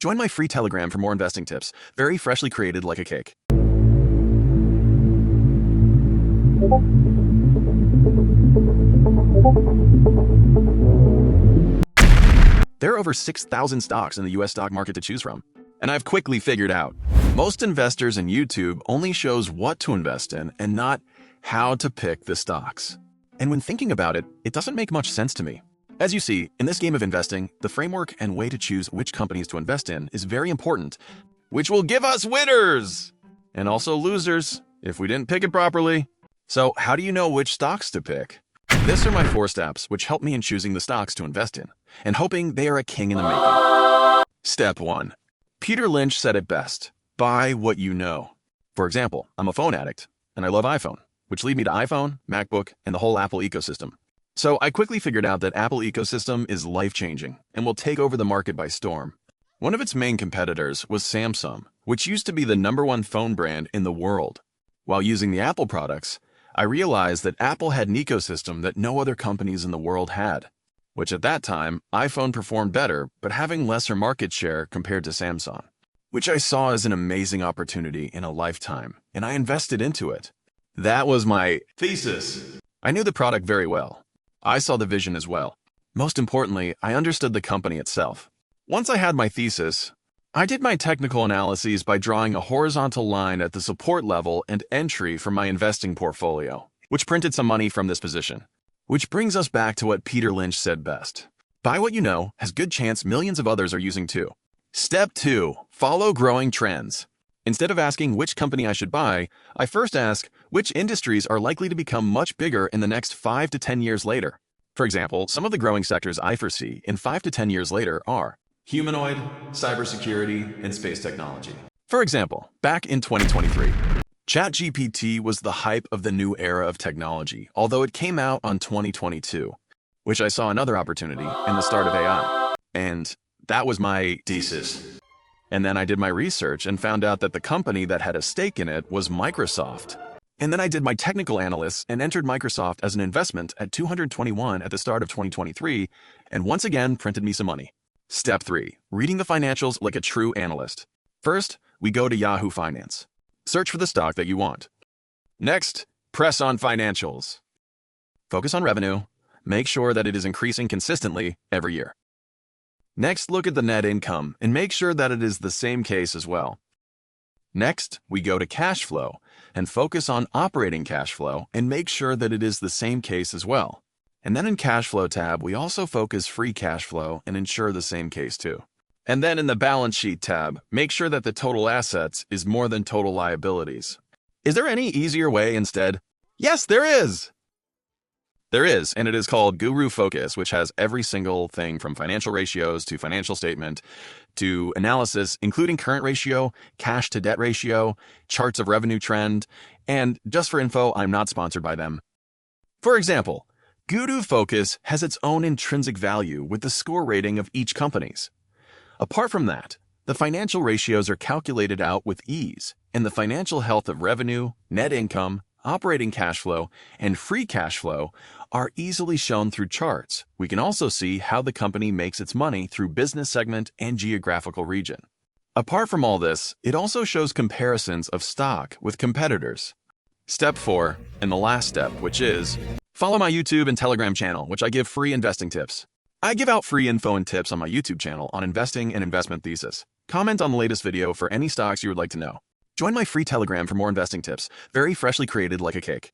Join my free Telegram for more investing tips, very freshly created like a cake. There are over 6,000 stocks in the US stock market to choose from, and I've quickly figured out most investors in YouTube only shows what to invest in and not how to pick the stocks. And when thinking about it, it doesn't make much sense to me. As you see, in this game of investing, the framework and way to choose which companies to invest in is very important, which will give us winners and also losers if we didn't pick it properly. So how do you know which stocks to pick? These are my 4 steps which help me in choosing the stocks to invest in and hoping they are a king in the making. Step 1. Peter Lynch said it best: buy what you know. For example, I'm a phone addict and I love iPhone, which lead me to iPhone, MacBook, and the whole Apple ecosystem. So I quickly figured out that Apple ecosystem is life-changing and will take over the market by storm. One of its main competitors was Samsung, which used to be the #1 phone brand in the world. While using the Apple products, I realized that Apple had an ecosystem that no other companies in the world had, which at that time, iPhone performed better, but having lesser market share compared to Samsung, which I saw as an amazing opportunity in a lifetime, and I invested into it. That was my thesis. I knew the product very well. I saw the vision as well. Most importantly, I understood the company itself. Once I had my thesis, I did my technical analyses by drawing a horizontal line at the support level and entry from my investing portfolio, which printed some money from this position. Which brings us back to what Peter Lynch said best: buy what you know has good chance millions of others are using too. Step 2. Follow growing trends. Instead of asking which company I should buy, I first ask which industries are likely to become much bigger in the next 5 to 10 years later. For example, some of the growing sectors I foresee in 5 to 10 years later are humanoid, cybersecurity, and space technology. For example, back in 2023, ChatGPT was the hype of the new era of technology, although it came out on 2022, which I saw another opportunity in the start of AI. And that was my thesis. And then I did my research and found out that the company that had a stake in it was Microsoft. And then I did my technical analysis and entered Microsoft as an investment at 221 at the start of 2023, and once again printed me some money. Step 3. Reading the financials like a true analyst. First, we go to Yahoo Finance. Search for the stock that you want. Next, press on financials. Focus on revenue. Make sure that it is increasing consistently every year. Next, look at the net income and make sure that it is the same case as well. Next, we go to cash flow and focus on operating cash flow and make sure that it is the same case as well. And then in cash flow tab, we also focus free cash flow and ensure the same case too. And then in the balance sheet tab, make sure that the total assets is more than total liabilities. Is there any easier way instead? Yes, there is! There is, and it is called Guru Focus, which has every single thing from financial ratios to financial statement to analysis, including current ratio, cash to debt ratio, charts of revenue trend, and just for info, I'm not sponsored by them. For example, Guru Focus has its own intrinsic value with the score rating of each company's. Apart from that, the financial ratios are calculated out with ease, and the financial health of revenue, net income, operating cash flow, and free cash flow are easily shown through charts. We can also see how the company makes its money through business segment and geographical region. Apart from all this, it also shows comparisons of stock with competitors. Step 4, and the last step, which is follow my YouTube and Telegram channel, which I give free investing tips. I give out free info and tips on my YouTube channel on investing and investment thesis. Comment on the latest video for any stocks you would like to know. Join my free Telegram for more investing tips, very freshly created like a cake.